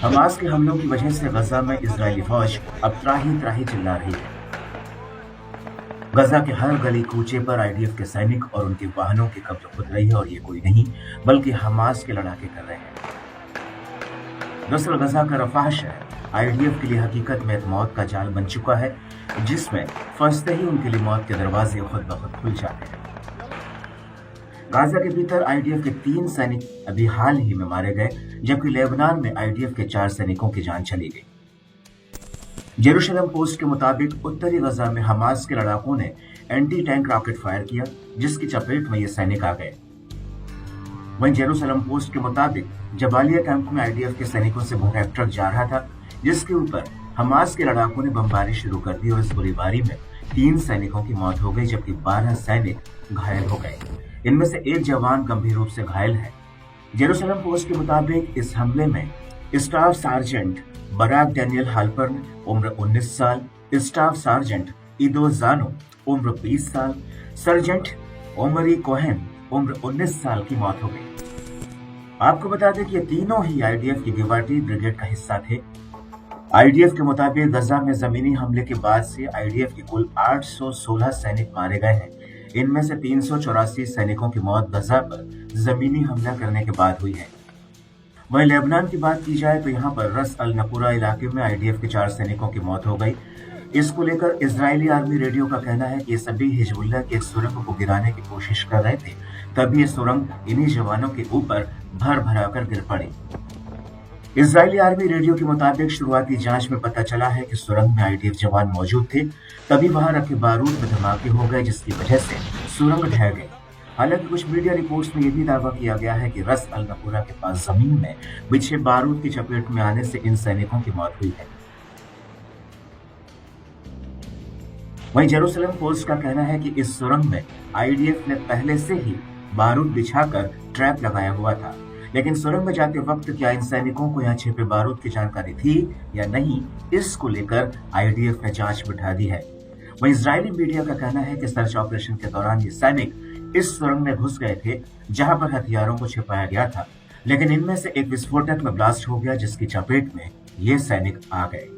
Hamas के हमलों की वजह से गजा में इजरायली फौज अब त्राही त्राही चिल्ला रही है। गजा के हर गली कूचे पर आईडीएफ के सैनिक और उनके वाहनों की कब्र खुद रही है और ये कोई नहीं बल्कि हमास के लड़ाके कर रहे हैं। दरअसल गजा का रफाह शहर आईडीएफ के लिए हकीकत में एक मौत का जाल बन चुका है, जिसमें फंसते ही उनके लिए मौत के दरवाजे खुद ब खुद खुल जाते हैं। गाजा के भीतर आईडीएफ के 3 सैनिक अभी हाल ही में मारे गए, जबकि लेबनान में आईडीएफ के 4 सैनिकों की जान चली गई। जेरूशलम पोस्ट के मुताबिक उत्तरी गजा में हमास के लड़ाकों ने एंटी टैंक रॉकेट फायर किया, जिसकी चपेट में ये सैनिक आ गए। वहीं जेरूशलम पोस्ट के मुताबिक जबालिया कैंप में आईडीएफ के सैनिकों से भरा एक ट्रक जा रहा था, जिसके ऊपर हमास के लड़ाकों ने बमबारी शुरू कर दी और इस गोलीबारी में 3 सैनिकों की मौत हो गई, जबकि 12 सैनिक घायल हो गए। इनमें से एक जवान गंभीर रूप से घायल है। जेरूशलम पोस्ट के मुताबिक इस हमले में स्टाफ सार्जेंट बराक डैनियल हाल्पर्न उम्र 19 साल, स्टाफ सार्जेंट इदो जानो उम्र 20 साल, सर्जेंट ओमरी कोहेन उम्र 19 साल की मौत हो गई। आपको बता दें कि ये तीनों ही आईडीएफ की गिवाटी ब्रिगेड का हिस्सा थे। आईडीएफ के मुताबिक गजा में जमीनी हमले के बाद से आईडीएफ के कुल 816 सैनिक मारे गए हैं। इनमें से 384 सैनिकों की मौत गजा पर जमीनी हमला करने के बाद हुई है। वहीं लेबनान की बात की जाए तो यहाँ पर रस अल नकुरा इलाके में आईडीएफ के 4 सैनिकों की मौत हो गई। इसको लेकर इजरायली आर्मी रेडियो का कहना है कि ये सभी हिजबुल्लाह की एक सुरंग को गिराने की कोशिश कर रहे थे, तभी ये सुरंग इन्हीं जवानों के ऊपर भर भरा कर गिर पड़ी। इजरायली आर्मी रेडियो के मुताबिक शुरुआती जांच में पता चला है कि सुरंग में आईडीएफ जवान मौजूद थे, तभी वहां रखे बारूद में धमाके हो गए, जिसकी वजह से सुरंग ढह गई। हालांकि कुछ मीडिया रिपोर्ट्स में यह भी दावा किया गया है कि रस अल नकुरा के पास जमीन में बिछे बारूद की चपेट में आने से इन सैनिकों की मौत हुई है। वहीं जेरूशलम पोस्ट का कहना है कि इस सुरंग में आईडीएफ ने पहले से ही बारूद बिछाकर ट्रैप लगाया हुआ था, लेकिन सुरंग में जाते वक्त क्या इन सैनिकों को यहाँ छिपे बारूद की जानकारी थी या नहीं, इसको लेकर आईडीएफ ने जांच बिठा दी है। वहीं इजरायली मीडिया का कहना है कि सर्च ऑपरेशन के दौरान ये सैनिक इस सुरंग में घुस गए थे, जहां पर हथियारों को छिपाया गया था, लेकिन इनमें से एक विस्फोटक में ब्लास्ट हो गया, जिसकी चपेट में ये सैनिक आ गए।